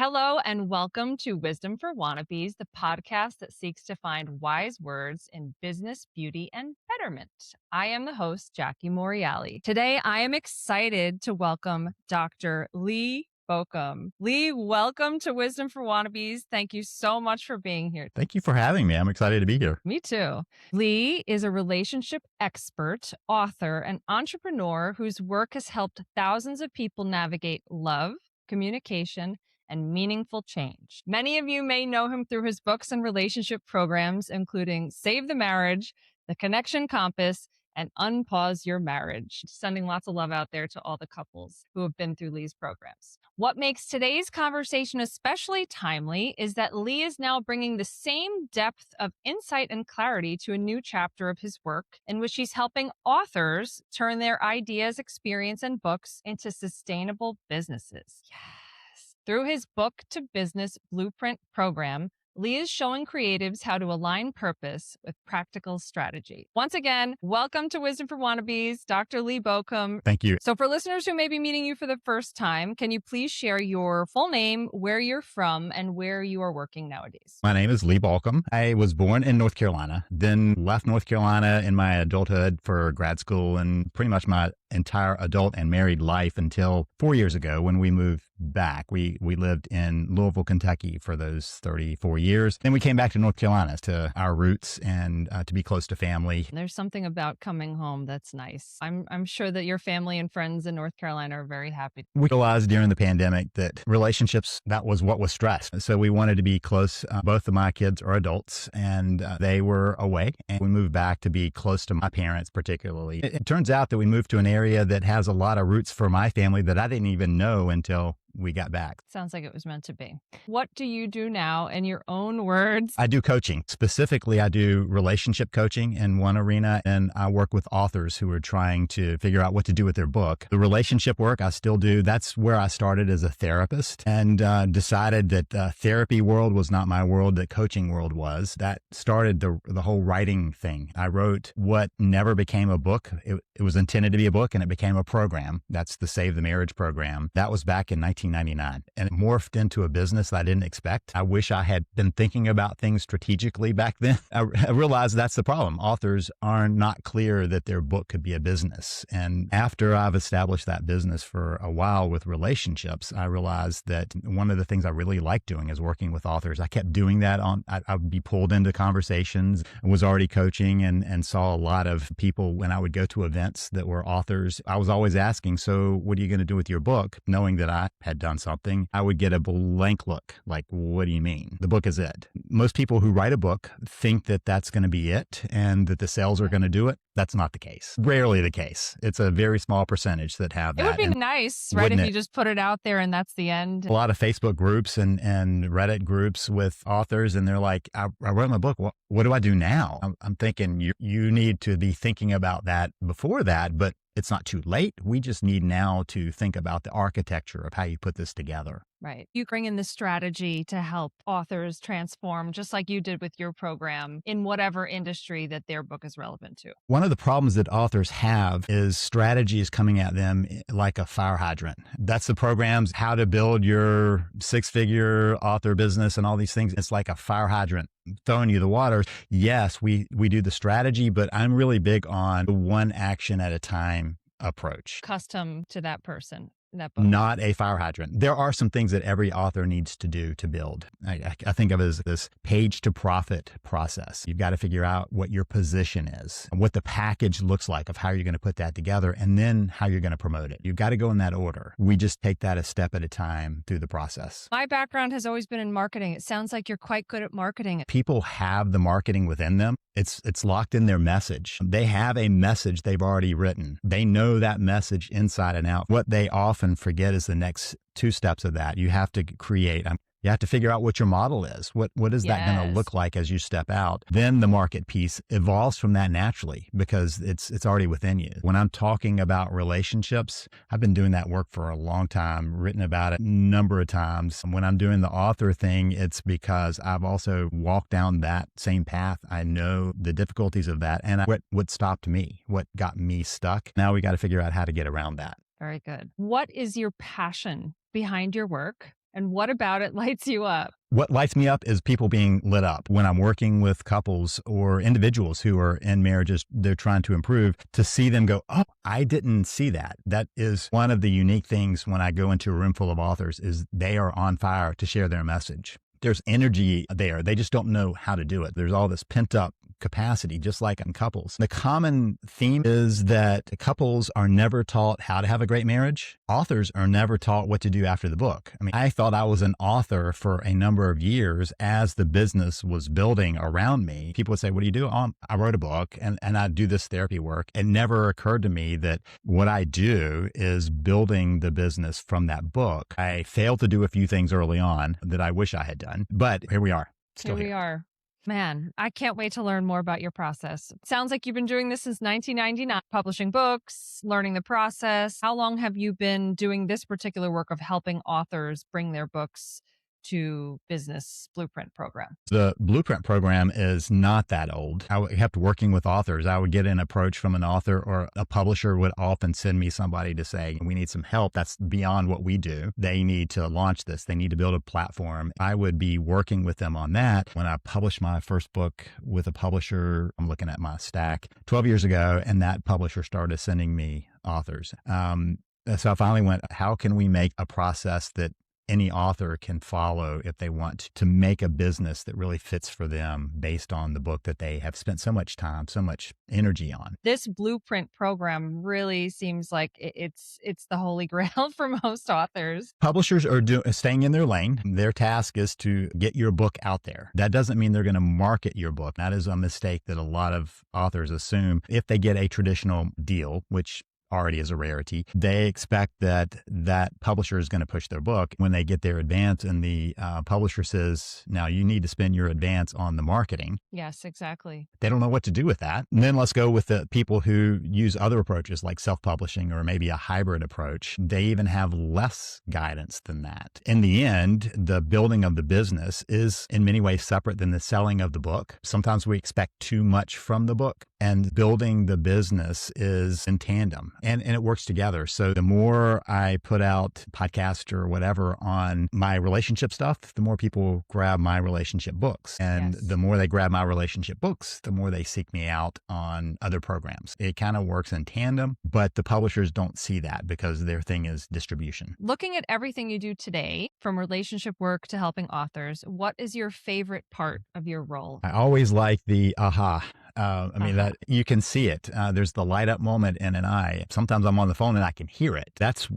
Hello and welcome to Wisdom for Wannabes, the podcast that seeks to find wise words in business, beauty, and betterment. I am the host, Jackie Morreale. Today, I am excited to welcome Dr. Lee Baucom. Lee, welcome to Wisdom for Wannabes. Thank you so much for being here. Thank you for having me. I'm excited to be here. Me too. Lee is a relationship expert, author, and entrepreneur whose work has helped thousands of people navigate love, communication, and meaningful change. Many of you may know him through his books and relationship programs, including Save the Marriage, The Connection Compass, and Unpause Your Marriage. Sending lots of love out there to all the couples who have been through Lee's programs. What makes today's conversation especially timely is that Lee is now bringing the same depth of insight and clarity to a new chapter of his work, in which he's helping authors turn their ideas, experience, and books into sustainable businesses. Through his Book to Business Blueprint program, Lee is showing creatives how to align purpose with practical strategy. Once again, welcome to Wisdom for Wannabes, Dr. Lee Baucom. Thank you. So for listeners who may be meeting you for the first time, can you please share your full name, where you're from, and where you are working nowadays? My name is Lee Baucom. I was born in North Carolina, then left North Carolina in my adulthood for grad school and pretty much my entire adult and married life until 4 years ago when we moved back. We lived in Louisville, Kentucky for those 34 years. Then we came back to North Carolina to our roots and to be close to family. There's something about coming home that's nice. I'm sure that your family and friends in North Carolina are very happy. We realized during the pandemic that relationships, that was what was stressed. So we wanted to be close. Both of my kids are adults and they were away. And we moved back to be close to my parents particularly. It turns out that we moved to an area that has a lot of roots for my family that I didn't even know until we got back. Sounds like it was meant to be. What do you do now in your own words? I do coaching. Specifically, I do relationship coaching in one arena, and I work with authors who are trying to figure out what to do with their book. The relationship work I still do. That's where I started as a therapist and decided that the therapy world was not my world, that coaching world was. That started the whole writing thing. I wrote what never became a book. It was intended to be a book, and it became a program. That's the Save the Marriage program. That was back in 1999, and it morphed into a business that I didn't expect. I wish I had been thinking about things strategically back then. I realized that's the problem. Authors are not clear that their book could be a business. And after I've established that business for a while with relationships, I realized that one of the things I really like doing is working with authors. I kept doing that I would be pulled into conversations. I was already coaching and saw a lot of people when I would go to events that were authors. I was always asking, so what are you going to do with your book? Knowing that I had done something, I would get a blank look like, what do you mean? The book is it. Most people who write a book think that that's going to be it and that the sales are going to do it. That's not the case. Rarely the case. It's a very small percentage that have that. It would be nice, right, if you just put it out there and that's the end. A lot of Facebook groups and Reddit groups with authors, and they're like, I wrote my book. What do I do now? I'm thinking you need to be thinking about that before that, but it's not too late. We just need now to think about the architecture of how you put this together. Right. You bring in the strategy to help authors transform, just like you did with your program, in whatever industry that their book is relevant to. One of the problems that authors have is strategy is coming at them like a fire hydrant. That's the programs, how to build your six-figure author business and all these things. It's like a fire hydrant throwing you the water. Yes, we do the strategy, but I'm really big on the one action at a time approach. Custom to that person. That book. Not a fire hydrant. There are some things that every author needs to do to build. I think of it as this page to profit process. You've got to figure out what your position is, what the package looks like of how you're going to put that together, and then how you're going to promote it. You've got to go in that order. We just take that a step at a time through the process. My background has always been in marketing. It sounds like you're quite good at marketing. People have the marketing within them. It's locked in their message. They have a message they've already written. They know that message inside and out. What they often forget is the next two steps of that. You have to create. You have to figure out what your model is. What is that going to look like as you step out? Then the market piece evolves from that naturally because it's already within you. When I'm talking about relationships, I've been doing that work for a long time, written about it a number of times. When I'm doing the author thing, it's because I've also walked down that same path. I know the difficulties of that and what stopped me, what got me stuck. Now we got to figure out how to get around that. Very good. What is your passion behind your work? And what about it lights you up? What lights me up is people being lit up when I'm working with couples or individuals who are in marriages they're trying to improve, to see them go, oh, I didn't see that. That is one of the unique things when I go into a room full of authors is they are on fire to share their message. There's energy there. They just don't know how to do it. There's all this pent up capacity, just like in couples. The common theme is that couples are never taught how to have a great marriage. Authors are never taught what to do after the book. I mean, I thought I was an author for a number of years as the business was building around me. People would say, what do you do? Oh, I wrote a book and I do this therapy work. It never occurred to me that what I do is building the business from that book. I failed to do a few things early on that I wish I had done, but here we are. Still Here we are. Man, I can't wait to learn more about your process. Sounds like you've been doing this since 1999, publishing books, learning the process. How long have you been doing this particular work of helping authors bring their books to business blueprint program? The blueprint program is not that old. I kept working with authors. I would get an approach from an author, or a publisher would often send me somebody to say, we need some help. That's beyond what we do. They need to launch this. They need to build a platform. I would be working with them on that. When I published my first book with a publisher, I'm looking at my stack 12 years ago, and that publisher started sending me authors. So I finally went, how can we make a process that any author can follow if they want to make a business that really fits for them based on the book that they have spent so much time, so much energy on? This blueprint program really seems like it's the holy grail for most authors. Publishers are staying in their lane. Their task is to get your book out there. That doesn't mean they're going to market your book. That is a mistake that a lot of authors assume. If they get a traditional deal, which already is a rarity, they expect that that publisher is going to push their book. When they get their advance and the publisher says, now you need to spend your advance on the marketing. Yes, exactly. They don't know what to do with that. And then let's go with the people who use other approaches like self-publishing or maybe a hybrid approach. They even have less guidance than that. In the end, the building of the business is in many ways separate than the selling of the book. Sometimes we expect too much from the book, and building the business is in tandem. And it works together. So the more I put out podcast or whatever on my relationship stuff, the more people grab my relationship books. And Yes. the more they grab my relationship books, the more they seek me out on other programs. It kind of works in tandem, but the publishers don't see that because their thing is distribution. Looking at everything you do today, from relationship work to helping authors, what is your favorite part of your role? I always like the aha. That you can see it. There's the light up moment in an eye. Sometimes I'm on the phone and I can hear it. That's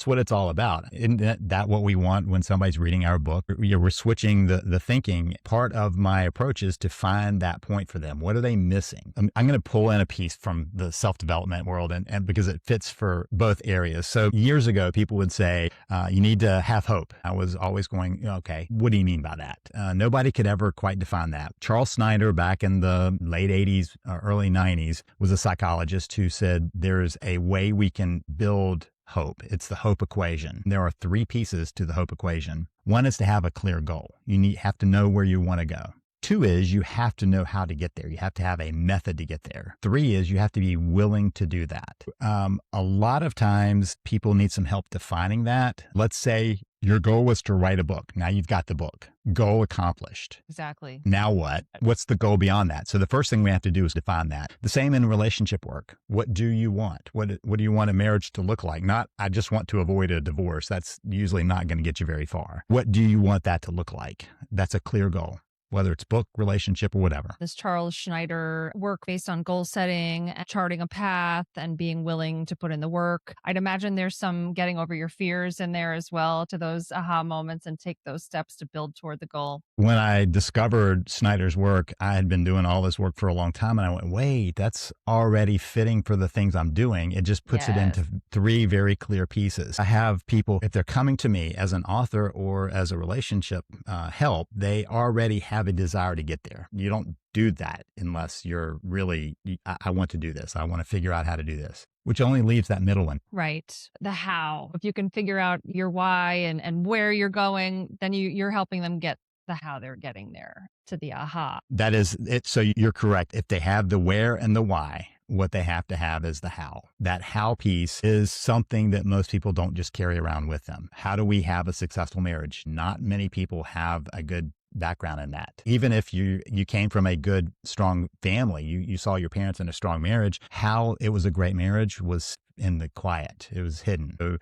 what it's all about. Isn't that what we want when somebody's reading our book? We're switching the thinking. Part of my approach is to find that point for them. What are they missing? I'm going to pull in a piece from the self-development world and because it fits for both areas. So years ago, people would say, you need to have hope. I was always going, okay, what do you mean by that? Nobody could ever quite define that. Charles Snyder, back in the late 80s, early 90s, was a psychologist who said there's a way we can build hope. It's the hope equation. There are three pieces to the hope equation. One is to have a clear goal. You have to know where you want to go. Two is you have to know how to get there. You have to have a method to get there. Three is you have to be willing to do that. A lot of times people need some help defining that. Let's say your goal was to write a book. Now you've got the book. Goal accomplished. Exactly. Now what? What's the goal beyond that? So the first thing we have to do is define that. The same in relationship work. What do you want? What do you want a marriage to look like? Not, I just want to avoid a divorce. That's usually not going to get you very far. What do you want that to look like? That's a clear goal, whether it's book, relationship, or whatever. This Charles Schneider work based on goal setting, charting a path, and being willing to put in the work. I'd imagine there's some getting over your fears in there as well, to those aha moments and take those steps to build toward the goal. When I discovered Snyder's work, I had been doing all this work for a long time, and I went, wait, that's already fitting for the things I'm doing. It just puts it into three very clear pieces. I have people, if they're coming to me as an author or as a relationship help, they already have a desire to get there. You don't do that unless you're really, I want to do this. I want to figure out how to do this, which only leaves that middle one. Right. The how. If you can figure out your why and where you're going, then you're helping them get the how they're getting there to the aha. That is it. So you're correct. If they have the where and the why, What they have to have is the how. That how piece is something that most people don't just carry around with them. How do we have a successful marriage? Not many people have a good background in that. Even if you came from a good, strong family, you saw your parents in a strong marriage, how it was a great marriage was in the quiet. It was hidden. So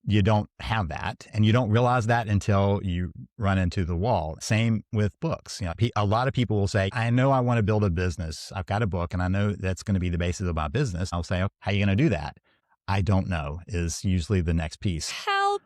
you don't have that, and you don't realize that until you run into the wall. Same with books. A lot of people will say, I know I want to build a business. I've got a book and I know that's going to be the basis of my business. I'll say, oh, how are you going to do that? I don't know is usually the next piece. Help.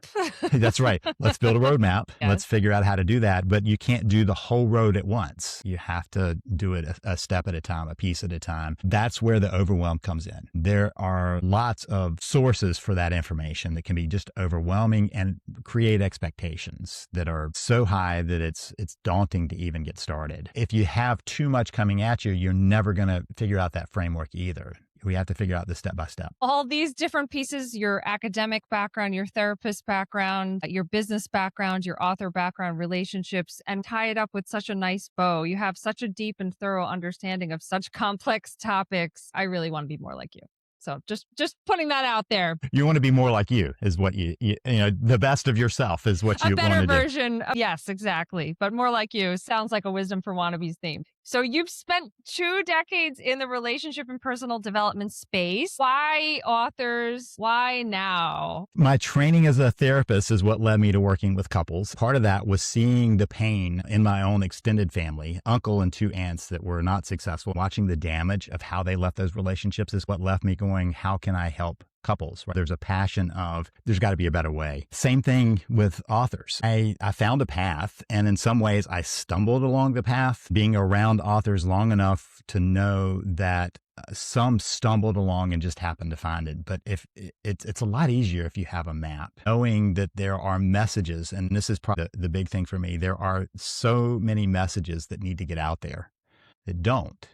That's right. Let's build a roadmap. Yes. Let's figure out how to do that. But you can't do the whole road at once. You have to do it a step at a time, a piece at a time. That's where the overwhelm comes in. There are lots of sources for that information that can be just overwhelming and create expectations that are so high that it's daunting to even get started. If you have too much coming at you, you're never going to figure out that framework either. We have to figure out this step by step. All these different pieces, your academic background, your therapist background, your business background, your author background, relationships, and tie it up with such a nice bow. You have such a deep and thorough understanding of such complex topics. I really want to be more like you. So just putting that out there. You want to be more like you is what you know, the best of yourself is what you want to do. A better version. Yes, exactly. But more like you sounds like a Wisdom for Wannabes theme. So you've spent 2 decades in the relationship and personal development space. Why authors? Why now? My training as a therapist is what led me to working with couples. Part of that was seeing the pain in my own extended family, uncle and 2 aunts that were not successful. Watching the damage of how they left those relationships is what left me going, how can I help couples? There's a passion of, there's got to be a better way. Same thing with authors. I found a path, and in some ways I stumbled along the path, being around authors long enough to know that some stumbled along and just happened to find it. But if it's a lot easier if you have a map, knowing that there are messages, and this is probably the big thing for me, there are so many messages that need to get out there that don't.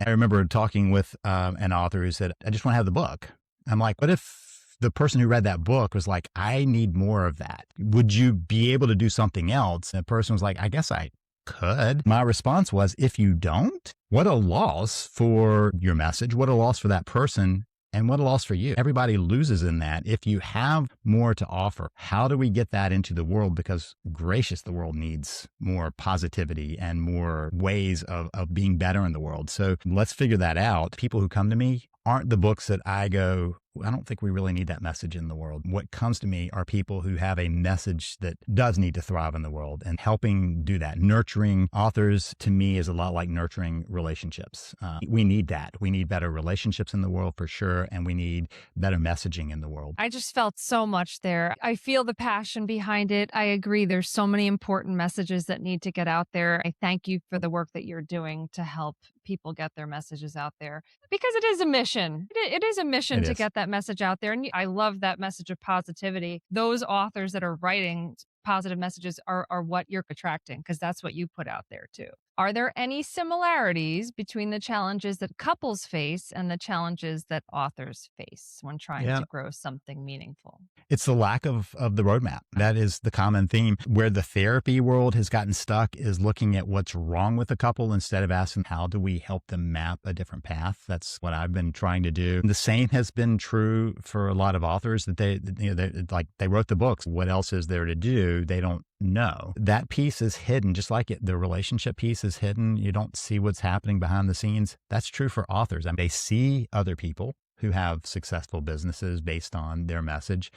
I remember talking with an author who said, I just want to have the book. I'm like, what if the person who read that book was like, I need more of that? Would you be able to do something else? And the person was like, I guess I could. My response was, if you don't, what a loss for your message, what a loss for that person, and what a loss for you. Everybody loses in that. If you have more to offer, how do we get that into the world? Because gracious, the world needs more positivity and more ways of being better in the world. So let's figure that out. People who come to me aren't the books that I go, I don't think we really need that message in the world. What comes to me are people who have a message that does need to thrive in the world, and helping do that. Nurturing authors to me is a lot like nurturing relationships. We need that. We need better relationships in the world for sure, and we need better messaging in the world. I just felt so much there. I feel the passion behind it. I agree. There's so many important messages that need to get out there. I thank you for the work that you're doing to help people get their messages out there, because it is a mission. It is a mission to get that message out there. And I love that message of positivity. Those authors that are writing positive messages are what you're attracting, because that's what you put out there too. Are there any similarities between the challenges that couples face and the challenges that authors face when trying to grow something meaningful? It's the lack of the roadmap. That is the common theme. Where the therapy world has gotten stuck is looking at what's wrong with a couple instead of asking, how do we help them map a different path? That's what I've been trying to do. The same has been true for a lot of authors, that they wrote the books. What else is there to do? They don't know. That piece is hidden, just like the relationship piece is hidden. You don't see what's happening behind the scenes. That's true for authors. I mean, they see other people who have successful businesses based on their message,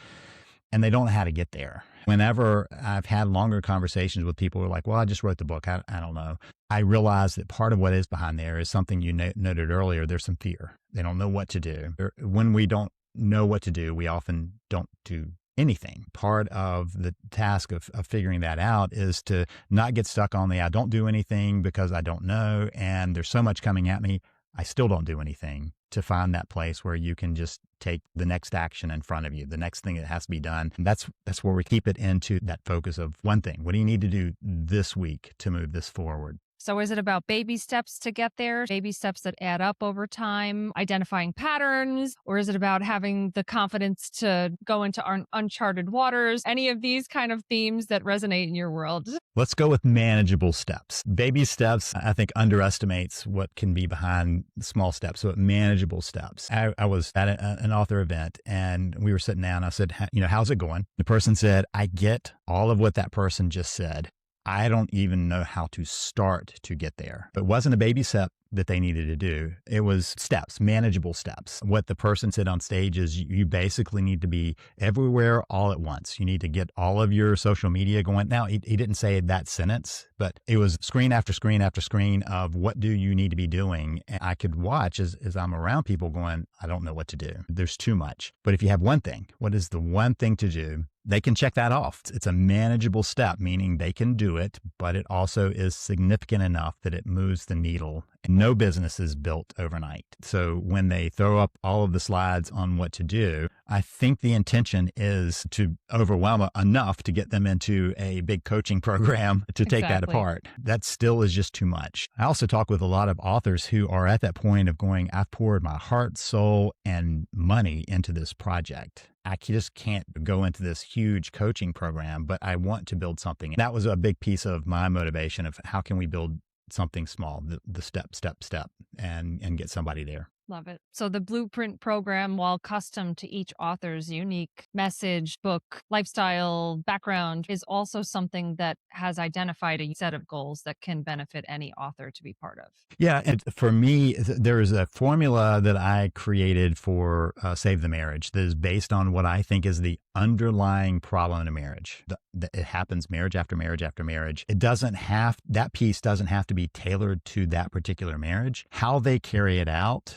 and they don't know how to get there. Whenever I've had longer conversations with people who are like, well, I just wrote the book, I don't know. I realize that part of what is behind there is something you noted earlier. There's some fear. They don't know what to do. When we don't know what to do, we often don't do anything. Part of the task of figuring that out is to not get stuck on I don't do anything because I don't know, and there's so much coming at me, I still don't do anything. To find that place where you can just take the next action in front of you, the next thing that has to be done. And that's where we keep it into that focus of one thing. What do you need to do this week to move this forward? So is it about baby steps to get there, baby steps that add up over time, identifying patterns, or is it about having the confidence to go into uncharted waters? Any of these kind of themes that resonate in your world? Let's go with manageable steps. Baby steps, I think, underestimates what can be behind small steps. So manageable steps. I was at an author event and we were sitting down. I said, how's it going? The person said, I get all of what that person just said. I don't even know how to start to get there. It wasn't a baby step that they needed to do. It was steps, manageable steps. What the person said on stage is you basically need to be everywhere all at once. You need to get all of your social media going. Now, he didn't say that sentence, but it was screen after screen after screen of what do you need to be doing. And I could watch as I'm around people going, I don't know what to do. There's too much. But if you have one thing, what is the one thing to do? They can check that off. It's a manageable step, meaning they can do it, but it also is significant enough that it moves the needle. And no business is built overnight. So when they throw up all of the slides on what to do, I think the intention is to overwhelm enough to get them into a big coaching program to take that apart. That still is just too much. I also talk with a lot of authors who are at that point of going, I've poured my heart, soul, and money into this project. I just can't go into this huge coaching program, but I want to build something. That was a big piece of my motivation of how can we build something small, the step, and get somebody there. Love it. So the Blueprint program, while custom to each author's unique message, book, lifestyle, background, is also something that has identified a set of goals that can benefit any author to be part of. Yeah. And for me, there is a formula that I created for Save the Marriage that is based on what I think is the underlying problem in a marriage. It happens marriage after marriage after marriage. That piece doesn't have to be tailored to that particular marriage. How they carry it out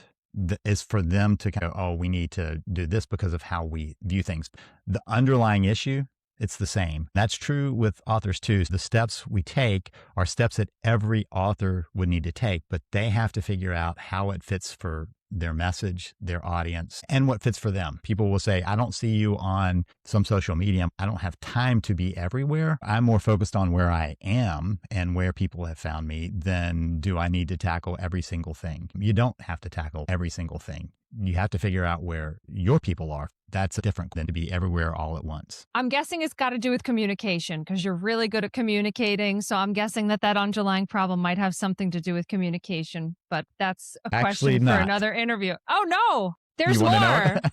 is for them to go, oh, we need to do this because of how we view things. The underlying issue, it's the same. That's true with authors too. The steps we take are steps that every author would need to take, but they have to figure out how it fits for their message, their audience, and what fits for them. People will say, I don't see you on some social media. I don't have time to be everywhere. I'm more focused on where I am and where people have found me than do I need to tackle every single thing. You don't have to tackle every single thing. You have to figure out where your people are. That's different than to be everywhere all at once. I'm guessing it's got to do with communication because you're really good at communicating. So I'm guessing that underlying problem might have something to do with communication, but that's a question for another interview. Oh no, there's more.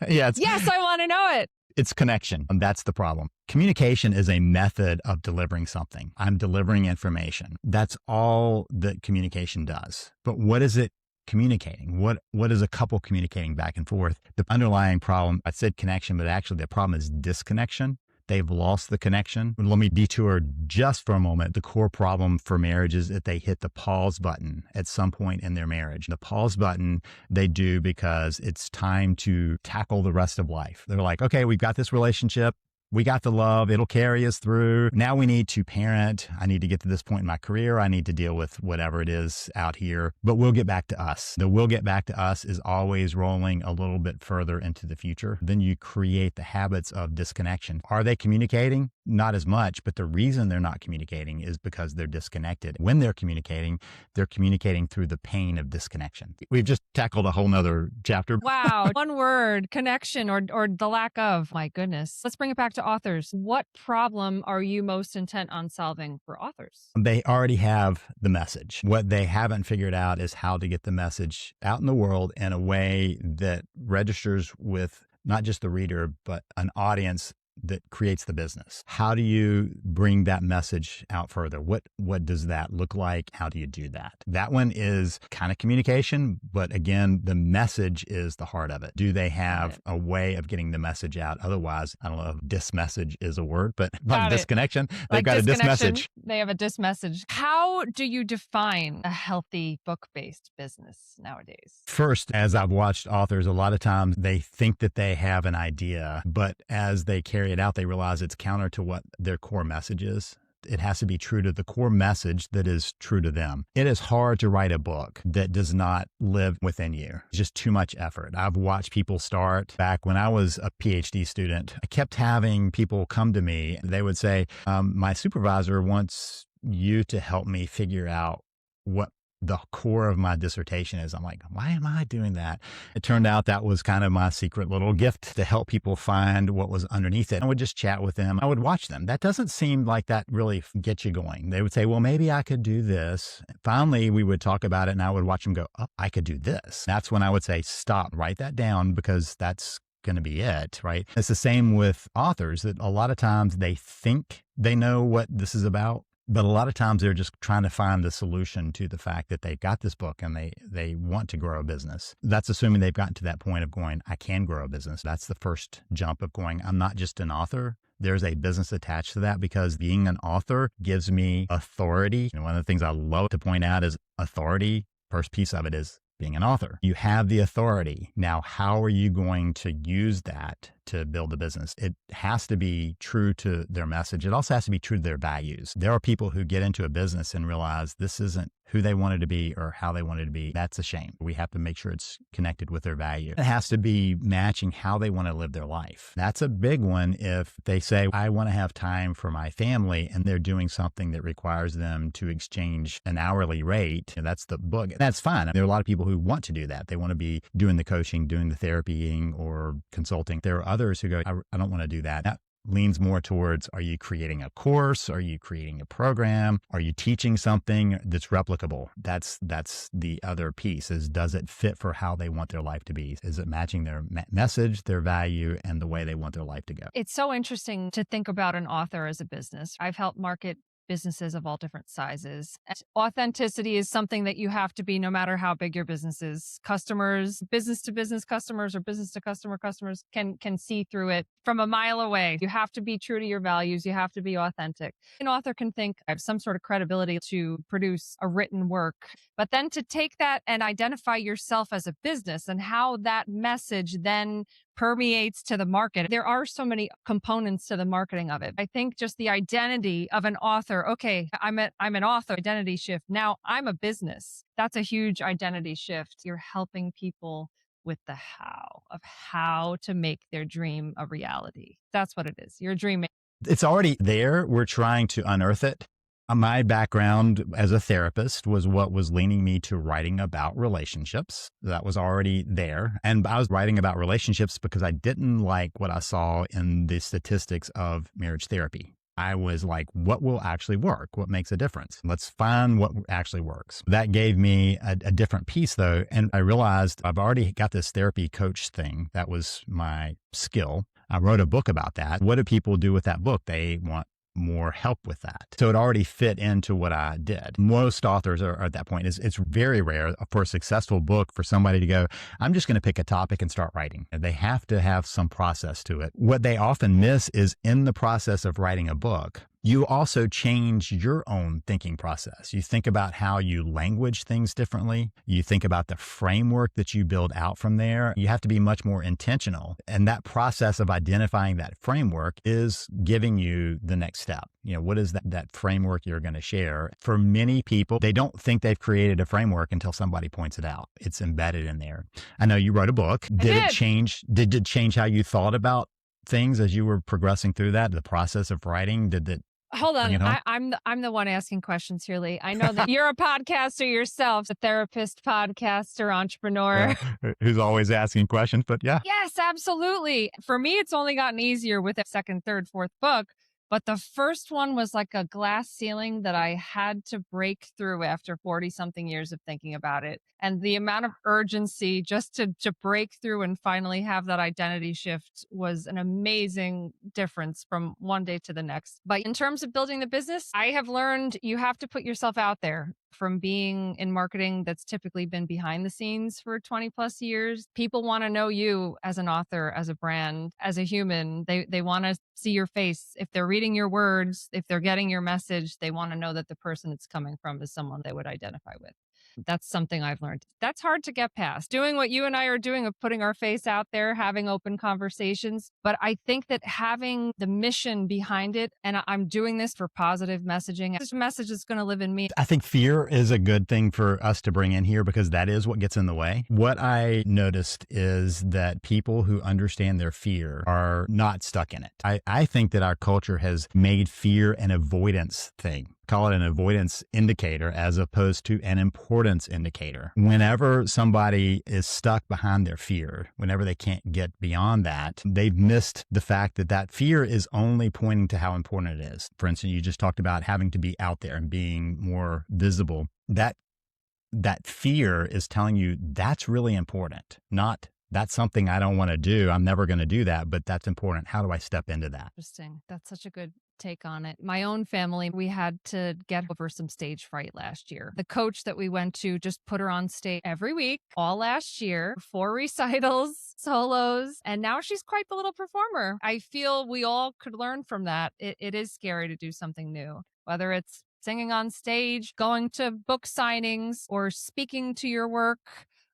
Yes, I want to know it. It's connection. And that's the problem. Communication is a method of delivering something. I'm delivering information. That's all that communication does. But what is it communicating? What is a couple communicating back and forth? The underlying problem, I said connection, but actually the problem is disconnection. They've lost the connection. Let me detour just for a moment. The core problem for marriage is that they hit the pause button at some point in their marriage. The pause button they do because it's time to tackle the rest of life. They're like, okay, we've got this relationship. We got the love. It'll carry us through. Now we need to parent. I need to get to this point in my career. I need to deal with whatever it is out here, but we'll get back to us. The we'll get back to us is always rolling a little bit further into the future. Then you create the habits of disconnection. Are they communicating? Not as much, but the reason they're not communicating is because they're disconnected. When they're communicating through the pain of disconnection. We've just tackled a whole nother chapter. Wow. One word, connection or the lack of. My goodness. Let's bring it back to authors. What problem are you most intent on solving for authors? They already have the message. What they haven't figured out is how to get the message out in the world in a way that registers with not just the reader, but an audience that creates the business. How do you bring that message out further? What does that look like? How do you do that? That one is kind of communication, but again, the message is the heart of it. Do they have a way of getting the message out? Otherwise, I don't know if dismessage is a word, but like disconnection, they've got a dismessage. They have a dismessage. How do you define a healthy book-based business nowadays? First, as I've watched authors, a lot of times they think that they have an idea, but as they carry it out, they realize it's counter to what their core message is. It has to be true to the core message that is true to them. It is hard to write a book that does not live within you. It's just too much effort. I've watched people start back when I was a PhD student. I kept having people come to me. They would say, my supervisor wants you to help me figure out what the core of my dissertation is. I'm like, why am I doing that? It turned out that was kind of my secret little gift to help people find what was underneath it. I would just chat with them. I would watch them. That doesn't seem like that really gets you going. They would say, well, maybe I could do this. Finally, we would talk about it and I would watch them go, oh, I could do this. That's when I would say, stop, write that down, because that's going to be it, right? It's the same with authors, that a lot of times they think they know what this is about, but a lot of times they're just trying to find the solution to the fact that they've got this book and they want to grow a business. That's assuming they've gotten to that point of going, I can grow a business. That's the first jump of going, I'm not just an author. There's a business attached to that, because being an author gives me authority. And one of the things I love to point out is authority. First piece of it is being an author. You have the authority. Now, how are you going to use that to build a business? It has to be true to their message. It also has to be true to their values. There are people who get into a business and realize this isn't who they wanted to be or how they wanted to be. That's a shame. We have to make sure it's connected with their value. It has to be matching how they want to live their life. That's a big one. If they say, I want to have time for my family, and they're doing something that requires them to exchange an hourly rate, that's the book. That's fine. There are a lot of people who want to do that. They want to be doing the coaching, doing the therapying or consulting. There are others who go, I don't want to do that. That leans more towards, are you creating a course? Are you creating a program? Are you teaching something that's replicable? That's the other piece, is does it fit for how they want their life to be? Is it matching their message, their value, and the way they want their life to go? It's so interesting to think about an author as a business. I've helped market businesses of all different sizes. And authenticity is something that you have to be no matter how big your business is. Customers, business to business customers or business to customer customers can see through it from a mile away. You have to be true to your values. You have to be authentic. An author can think I have some sort of credibility to produce a written work, but then to take that and identify yourself as a business and how that message then permeates to the market. There are so many components to the marketing of it. I think just the identity of an author. Okay, I'm an author, identity shift. Now I'm a business. That's a huge identity shift. You're helping people with the how to make their dream a reality. That's what it is. Your dream. It's already there. We're trying to unearth it. My background as a therapist was what was leaning me to writing about relationships. That was already there. And I was writing about relationships because I didn't like what I saw in the statistics of marriage therapy. I was like, what will actually work? What makes a difference? Let's find what actually works. That gave me a different piece, though. And I realized I've already got this therapy coach thing. That was my skill. I wrote a book about that. What do people do with that book? They want more help with that. So it already fit into what I did. Most authors are at that point. It's very rare for a successful book for somebody to go, I'm just going to pick a topic and start writing. They have to have some process to it. What they often miss is in the process of writing a book, you also change your own thinking process. You think about how you language things differently. You think about the framework that you build out from there. You have to be much more intentional. And that process of identifying that framework is giving you the next step. You know, what is that framework you're going to share? For many people, they don't think they've created a framework until somebody points it out. It's embedded in there. I know you wrote a book. Did it change how you thought about things as you were progressing through that? The process of writing, did it? Hold on. I'm the one asking questions here, Lee. I know that you're a podcaster yourself, a therapist, podcaster, entrepreneur. Yeah, who's always asking questions, but yeah. Yes, absolutely. For me, it's only gotten easier with a second, third, fourth book. But the first one was like a glass ceiling that I had to break through after 40 something years of thinking about it. And the amount of urgency just to break through and finally have that identity shift was an amazing difference from one day to the next. But in terms of building the business, I have learned you have to put yourself out there. From being in marketing that's typically been behind the scenes for 20 plus years. People want to know you as an author, as a brand, as a human. They want to see your face. If they're reading your words, if they're getting your message, they want to know that the person it's coming from is someone they would identify with. That's something I've learned. That's hard to get past. Doing what you and I are doing of putting our face out there, having open conversations. But I think that having the mission behind it, and I'm doing this for positive messaging, this message is going to live in me. I think fear is a good thing for us to bring in here because that is what gets in the way. What I noticed is that people who understand their fear are not stuck in it. I think that our culture has made fear an avoidance thing. call it an avoidance indicator as opposed to an importance indicator. Whenever somebody is stuck behind their fear, whenever they can't get beyond that, they've missed the fact that that fear is only pointing to how important it is. For instance, you just talked about having to be out there and being more visible. That fear is telling you that's really important, not that's something I don't want to do. I'm never going to do that, but that's important. How do I step into that? Interesting. That's such a good take on it. My own family, we had to get over some stage fright last year. The coach that we went to just put her on stage every week, all last year, 4 recitals, solos, and now she's quite the little performer. I feel we all could learn from that. It is scary to do something new, whether it's singing on stage, going to book signings, or speaking to your work,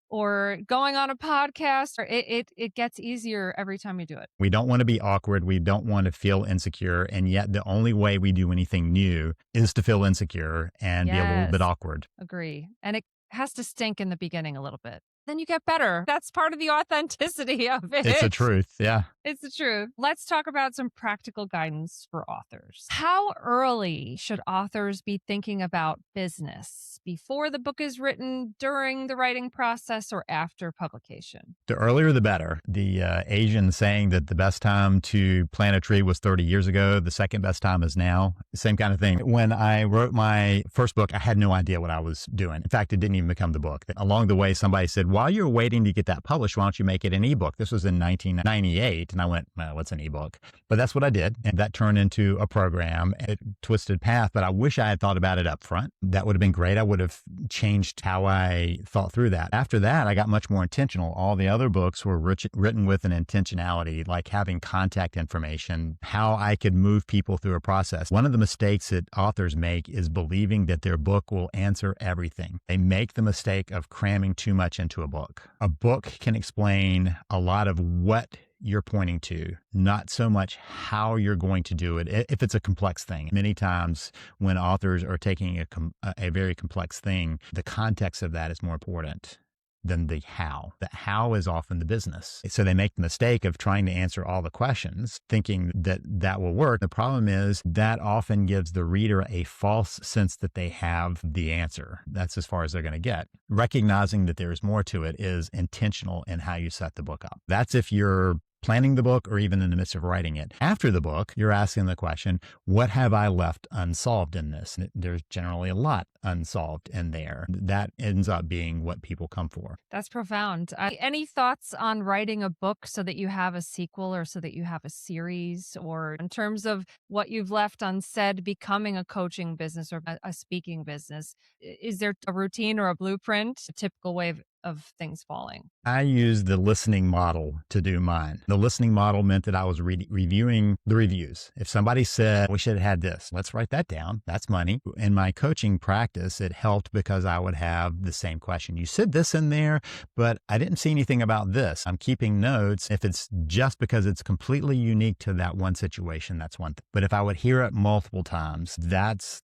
or going on a podcast, or it gets easier every time you do it. We don't want to be awkward. We don't want to feel insecure. And yet the only way we do anything new is to feel insecure and be a little bit awkward. Agree. And it has to stink in the beginning a little bit. Then you get better. That's part of the authenticity of it. It's the truth. Yeah. It's the truth. Let's talk about some practical guidance for authors. How early should authors be thinking about business? Before the book is written, during the writing process, or after publication? The earlier, the better. The Asian saying that the best time to plant a tree was 30 years ago. The second best time is now. Same kind of thing. When I wrote my first book, I had no idea what I was doing. In fact, it didn't even become the book. Along the way, somebody said, while you're waiting to get that published, why don't you make it an ebook? This was in 1998. And I went, well, what's an ebook? But that's what I did. And that turned into a program. It twisted path, but I wish I had thought about it up front. That would have been great. I would have changed how I thought through that. After that, I got much more intentional. All the other books were written with an intentionality, like having contact information, how I could move people through a process. One of the mistakes that authors make is believing that their book will answer everything. They make the mistake of cramming too much into a book. A book can explain a lot of what you're pointing to, not so much how you're going to do it, if it's a complex thing. Many times when authors are taking a very complex thing, the context of that is more important than the how. The how is often the business. So they make the mistake of trying to answer all the questions, thinking that that will work. The problem is that often gives the reader a false sense that they have the answer. That's as far as they're going to get. Recognizing that there's more to it is intentional in how you set the book up. That's if you're planning the book or even in the midst of writing it. After the book, you're asking the question, what have I left unsolved in this? There's generally a lot unsolved in there. That ends up being what people come for. That's profound. Any thoughts on writing a book so that you have a sequel or so that you have a series, or in terms of what you've left unsaid becoming a coaching business or a speaking business? Is there a routine or a blueprint, a typical way of things falling? I used the listening model to do mine. The listening model meant that I was reviewing the reviews. If somebody said, we should have had this, let's write that down. That's money. In my coaching practice, it helped because I would have the same question. You said this in there, but I didn't see anything about this. I'm keeping notes. If it's just because it's completely unique to that one situation, that's one thing. But if I would hear it multiple times, that's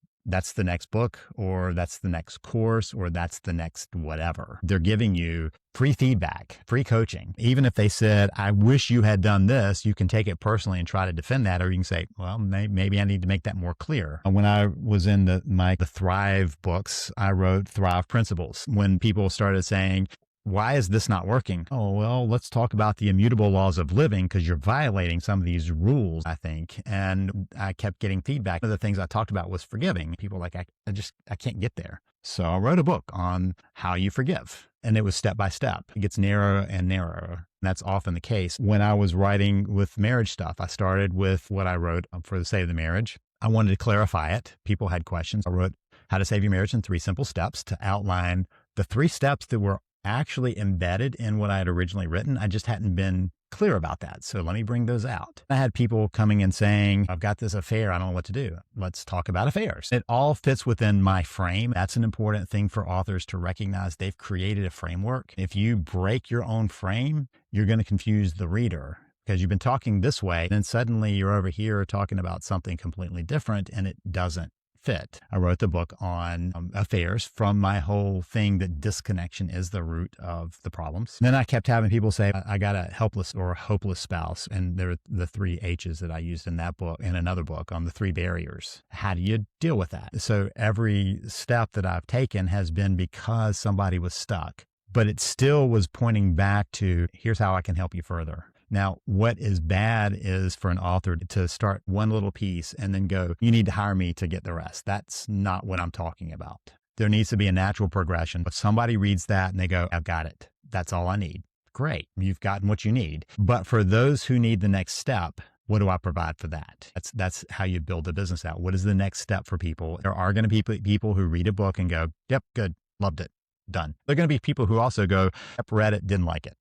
the next book, or that's the next course, or that's the next whatever. They're giving you free feedback, free coaching. Even if they said, I wish you had done this, you can take it personally and try to defend that. Or you can say, well, maybe I need to make that more clear. When I was in the Thrive books, I wrote Thrive Principles. When people started saying, why is this not working? Oh, well, let's talk about the immutable laws of living because you're violating some of these rules, I think. And I kept getting feedback. One of the things I talked about was forgiving. People were like, I can't get there. So I wrote a book on how you forgive. And it was step by step. It gets narrower and narrower. That's often the case. When I was writing with marriage stuff, I started with what I wrote for the sake of the marriage. I wanted to clarify it. People had questions. I wrote How to Save Your Marriage in 3 Simple Steps to outline the 3 steps that were actually embedded in what I had originally written. I just hadn't been clear about that. So let me bring those out. I had people coming and saying, I've got this affair. I don't know what to do. Let's talk about affairs. It all fits within my frame. That's an important thing for authors to recognize. They've created a framework. If you break your own frame, you're going to confuse the reader because you've been talking this way. Then suddenly you're over here talking about something completely different and it doesn't fit. I wrote the book on affairs from my whole thing that disconnection is the root of the problems. And then I kept having people say, I got a helpless or hopeless spouse. And there are the 3 H's that I used in that book, in another book on the 3 barriers. How do you deal with that? So every step that I've taken has been because somebody was stuck, but it still was pointing back to, here's how I can help you further. Now, what is bad is for an author to start one little piece and then go, you need to hire me to get the rest. That's not what I'm talking about. There needs to be a natural progression. If somebody reads that and they go, I've got it, that's all I need. Great. You've gotten what you need. But for those who need the next step, what do I provide for that? That's how you build a business out. What is the next step for people? There are going to be people who read a book and go, yep, good, loved it, done. There are going to be people who also go, yep, read it, didn't like it.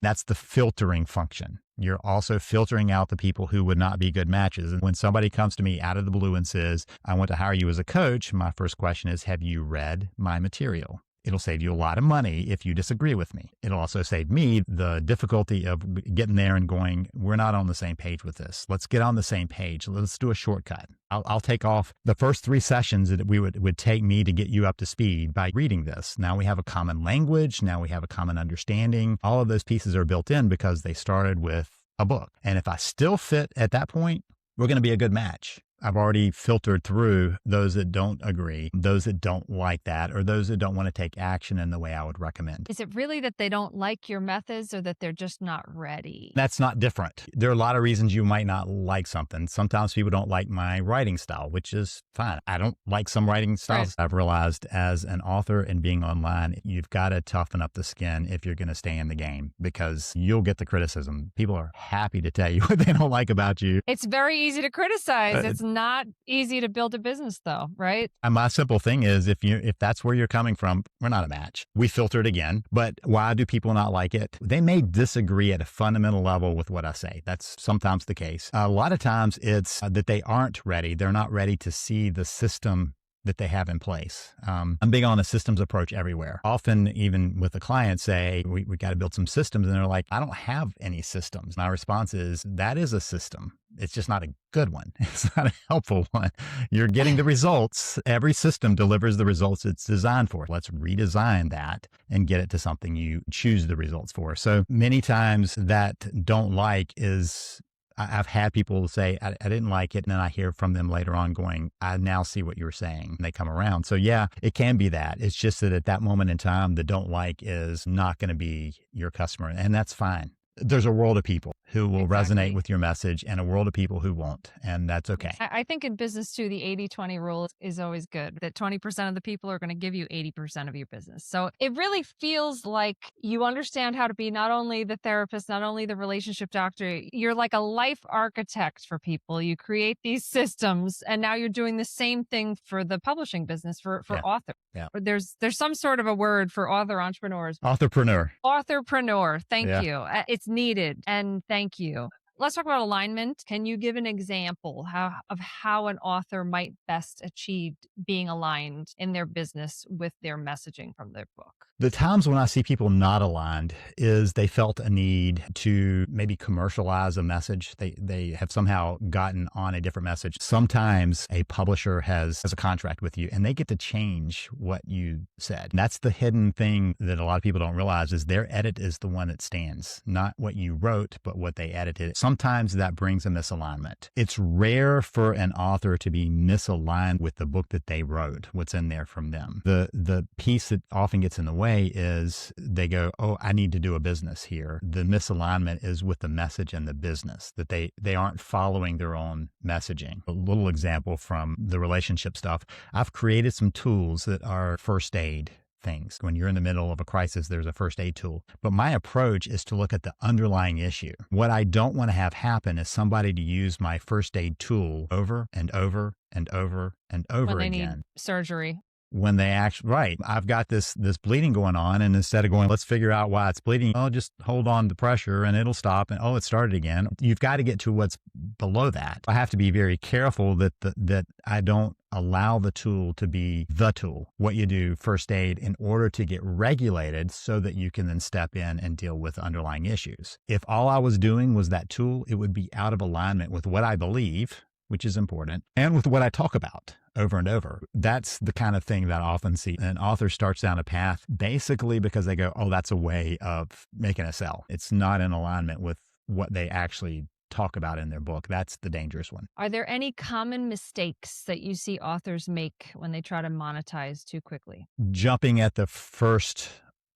That's the filtering function. You're also filtering out the people who would not be good matches. And when somebody comes to me out of the blue and says, I want to hire you as a coach, my first question is, have you read my material? It'll save you a lot of money if you disagree with me. It'll also save me the difficulty of getting there and going, we're not on the same page with this. Let's get on the same page. Let's do a shortcut. I'll take off the first 3 sessions that we would take me to get you up to speed by reading this. Now we have a common language. Now we have a common understanding. All of those pieces are built in because they started with a book. And if I still fit at that point, we're going to be a good match. I've already filtered through those that don't agree, those that don't like that, or those that don't want to take action in the way I would recommend. Is it really that they don't like your methods or that they're just not ready? That's not different. There are a lot of reasons you might not like something. Sometimes people don't like my writing style, which is fine. I don't like some writing styles. Right. I've realized as an author and being online, you've got to toughen up the skin if you're going to stay in the game, because you'll get the criticism. People are happy to tell you what they don't like about you. It's very easy to criticize. It's not easy to build a business though, right? And my simple thing is, if that's where you're coming from, we're not a match. We filtered again, but why do people not like it? They may disagree at a fundamental level with what I say. That's sometimes the case. A lot of times it's that they aren't ready. They're not ready to see the system that they have in place. I'm big on a systems approach everywhere. Often, even with the clients, say, we got to build some systems. And they're like, I don't have any systems. My response is, that is a system. It's just not a good one. It's not a helpful one. You're getting the results. Every system delivers the results it's designed for. Let's redesign that and get it to something you choose the results for. So many times that don't like is, I've had people say, I didn't like it. And then I hear from them later on going, I now see what you were saying. And they come around. So yeah, it can be that. It's just that at that moment in time, the don't like is not going to be your customer. And that's fine. There's a world of people who will resonate with your message and a world of people who won't. And that's okay. I think in business too, the 80-20 rule is always good, that 20% of the people are going to give you 80% of your business. So it really feels like you understand how to be not only the therapist, not only the relationship doctor, you're like a life architect for people. You create these systems and now you're doing the same thing for the publishing business for authors. Yeah. There's some sort of a word for author entrepreneurs. Authorpreneur. Thank you. It's needed. And thank you. Let's talk about alignment. Can you give an example of how an author might best achieve being aligned in their business with their messaging from their book? The times when I see people not aligned is they felt a need to maybe commercialize a message. They have somehow gotten on a different message. Sometimes a publisher has a contract with you and they get to change what you said. And that's the hidden thing that a lot of people don't realize is their edit is the one that stands, not what you wrote, but what they edited. Sometimes that brings a misalignment. It's rare for an author to be misaligned with the book that they wrote, what's in there from them. The piece that often gets in the way is they go, oh, I need to do a business here. The misalignment is with the message and the business, that they aren't following their own messaging. A little example from the relationship stuff. I've created some tools that are first aid things. When you're in the middle of a crisis, there's a first aid tool. But my approach is to look at the underlying issue. What I don't want to have happen is somebody to use my first aid tool over and over and over and over when they again. Need surgery. When they actually, right, I've got this bleeding going on, and instead of going, let's figure out why it's bleeding, oh, just hold on the pressure and it'll stop, and oh, it started again. You've got to get to what's below that. I have to be very careful that I don't allow the tool to be the tool, what you do first aid, in order to get regulated so that you can then step in and deal with underlying issues. If all I was doing was that tool, it would be out of alignment with what I believe, which is important, and with what I talk about. over and over. That's the kind of thing that I often see. An author starts down a path basically because they go, oh, that's a way of making a sell. It's not in alignment with what they actually talk about in their book. That's the dangerous one. Are there any common mistakes that you see authors make when they try to monetize too quickly? Jumping at the first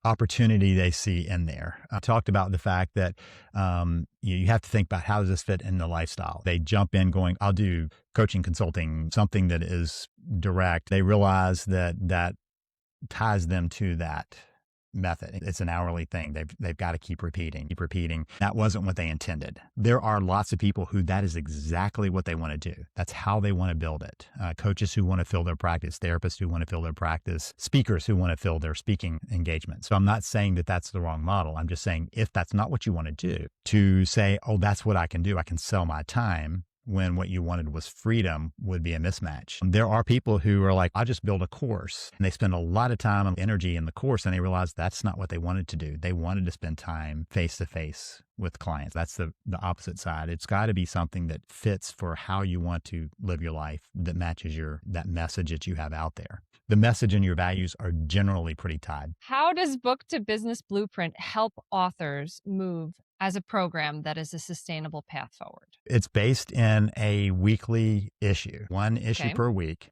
opportunity they see in there. I talked about the fact that you have to think about how does this fit in the lifestyle. They jump in going, I'll do coaching, consulting, something that is direct. They realize that that ties them to that method. It's an hourly thing. They've got to keep repeating. That wasn't what they intended. There are lots of people who that is exactly what they want to do. That's how they want to build it. Coaches who want to fill their practice, therapists who want to fill their practice, speakers who want to fill their speaking engagement. So I'm not saying that that's the wrong model. I'm just saying if that's not what you want to do, to say, oh, that's what I can do. I can sell my time, when what you wanted was freedom, would be a mismatch. There are people who are like, I'll just build a course. And they spend a lot of time and energy in the course, and they realize that's not what they wanted to do. They wanted to spend time face to face with clients. That's the opposite side. It's got to be something that fits for how you want to live your life, that matches that message that you have out there. The message and your values are generally pretty tied. How does Book to Business Blueprint help authors move as a program that is a sustainable path forward? It's based in a weekly issue, one issue per week.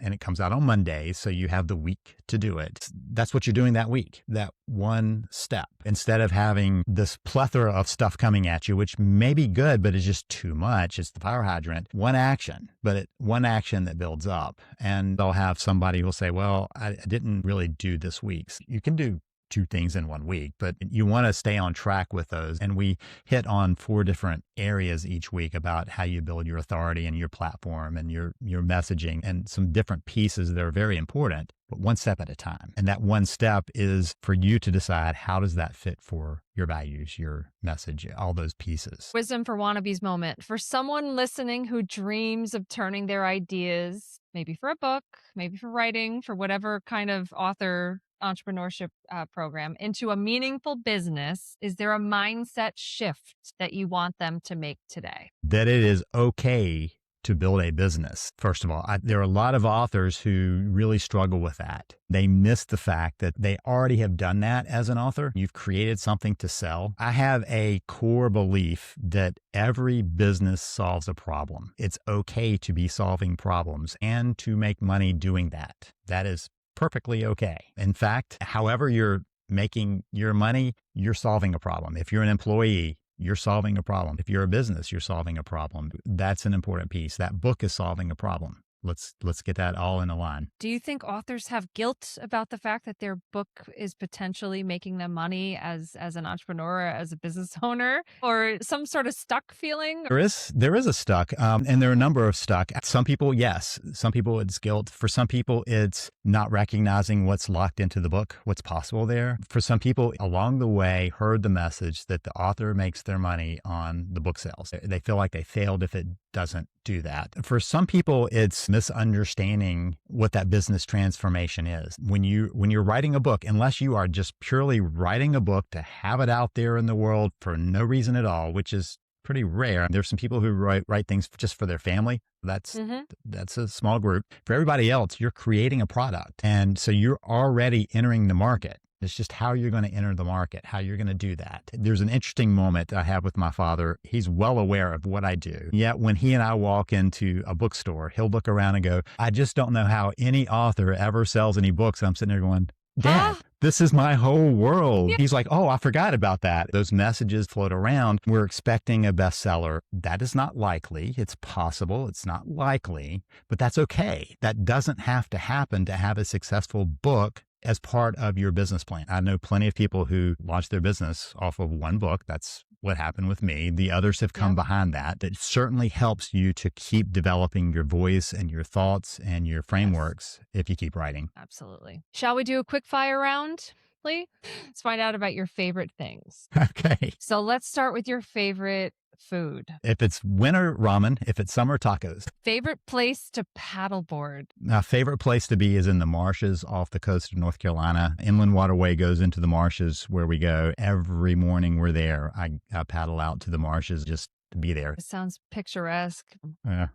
And it comes out on Mondays, so you have the week to do it. That's what you're doing that week, that one step. Instead of having this plethora of stuff coming at you, which may be good, but is just too much. It's the fire hydrant. One action, but one action that builds up. And they'll have somebody who'll say, well, I didn't really do this week. So you can do 2 things in 1 week, but you want to stay on track with those. And we hit on 4 different areas each week about how you build your authority and your platform and your messaging, and some different pieces that are very important, but one step at a time. And that one step is for you to decide, how does that fit for your values, your message, all those pieces. Wisdom for Wannabes moment. For someone listening who dreams of turning their ideas, maybe for a book, maybe for writing, for whatever kind of author entrepreneurship program, into a meaningful business, is there a mindset shift that you want them to make today? That it is okay to build a business. First of all, there are a lot of authors who really struggle with that. They miss the fact that they already have done that as an author. You've created something to sell. I have a core belief that every business solves a problem. It's okay to be solving problems and to make money doing that. That is perfectly okay. In fact, however you're making your money, you're solving a problem. If you're an employee, you're solving a problem. If you're a business, you're solving a problem. That's an important piece. That book is solving a problem. Let's get that all in a line. Do you think authors have guilt about the fact that their book is potentially making them money as an entrepreneur, as a business owner, or some sort of stuck feeling? There is a stuck, and there are a number of stuck. Some people, yes. Some people it's guilt. For some people, it's not recognizing what's locked into the book, what's possible there. For some people, along the way, heard the message that the author makes their money on the book sales. They feel like they failed if it doesn't do that. For some people, it's misunderstanding what that business transformation is. When you're writing a book, unless you are just purely writing a book to have it out there in the world for no reason at all, which is pretty rare. There's some people who write things just for their family. That's a small group. For everybody else, you're creating a product. And so you're already entering the market. It's just how you're going to enter the market, how you're going to do that. There's an interesting moment I have with my father. He's well aware of what I do. Yet when he and I walk into a bookstore, he'll look around and go, I just don't know how any author ever sells any books. I'm sitting there going, Dad, this is my whole world. Yeah. He's like, oh, I forgot about that. Those messages float around. We're expecting a bestseller. That is not likely. It's possible. It's not likely, but that's okay. That doesn't have to happen to have a successful book as part of your business plan. I know plenty of people who launched their business off of one book. That's what happened with me. The others have come behind that. It certainly helps you to keep developing your voice and your thoughts and your frameworks if you keep writing. Absolutely. Shall we do a quick fire round, Lee? Let's find out about your favorite things. Okay. So let's start with your favorite food. If it's winter, ramen. If it's summer, tacos. Favorite place to paddleboard? My favorite place to be is in the marshes off the coast of North Carolina. Inland waterway goes into the marshes where we go. Every morning we're there. I paddle out to the marshes just to be there. It sounds picturesque. Yeah.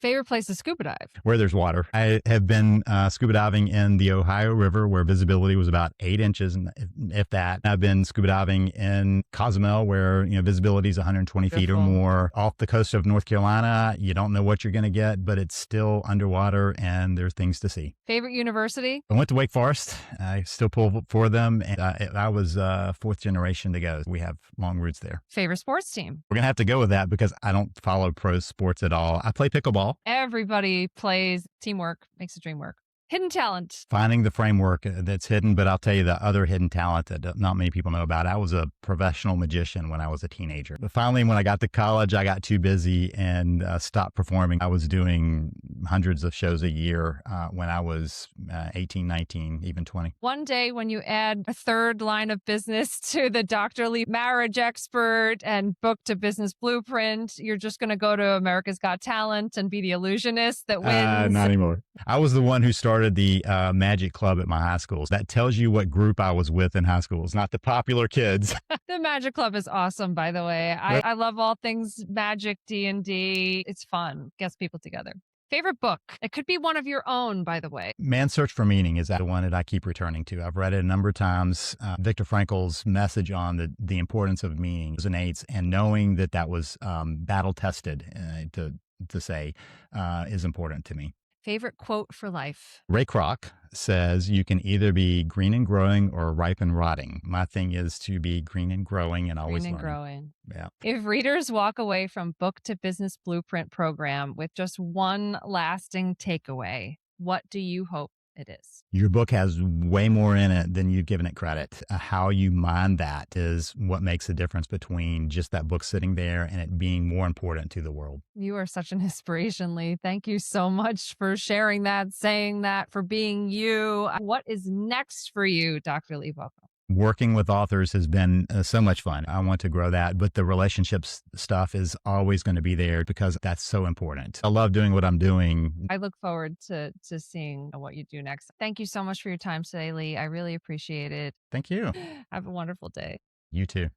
Favorite place to scuba dive? Where there's water. I have been scuba diving in the Ohio River where visibility was about 8 inches, and if that. I've been scuba diving in Cozumel where visibility is 120 feet or Beautiful. more. Off the coast of North Carolina, you don't know what you're going to get, but it's still underwater and there's things to see. Favorite university? I went to Wake Forest. I still pull for them. And I was fourth generation to go. We have long roots there. Favorite sports team? We're going to have to go with that because I don't follow pro sports at all. I play pickleball. Everybody plays. Teamwork makes the dream work. Hidden talent. Finding the framework that's hidden, but I'll tell you the other hidden talent that not many people know about. I was a professional magician when I was a teenager. But finally, when I got to college, I got too busy and stopped performing. I was doing hundreds of shows a year when I was 18, 19, even 20. One day when you add a third line of business to the Dr. Lee marriage expert and book to business blueprint, you're just going to go to America's Got Talent and be the illusionist that wins. Not anymore. I was the one who started the Magic Club at my high schools. That tells you what group I was with in high schools, not the popular kids. The Magic Club is awesome, by the way. I love all things magic, D&D. It's fun. Gets people together. Favorite book? It could be one of your own, by the way. Man's Search for Meaning is the one that I keep returning to. I've read it a number of times. Viktor Frankl's message on the importance of meaning resonates, and knowing that was battle tested to say is important to me. Favorite quote for life? Ray Kroc says you can either be green and growing or ripe and rotting. My thing is to be green and growing and always Green and learning. growing. Yeah. If readers walk away from Book to Business Blueprint program with just one lasting takeaway, what do you hope it is? Your book has way more in it than you've given it credit. How you mine that is what makes the difference between just that book sitting there and it being more important to the world. You are such an inspiration, Lee. Thank you so much for sharing that, saying that, for being you. What is next for you, Dr. Lee Baucom? Working with authors has been so much fun. I want to grow that, but the relationships stuff is always going to be there because that's so important. I love doing what I'm doing. I look forward to seeing what you do next. Thank you so much for your time today, Lee. I really appreciate it. Thank you. Have a wonderful day. You too.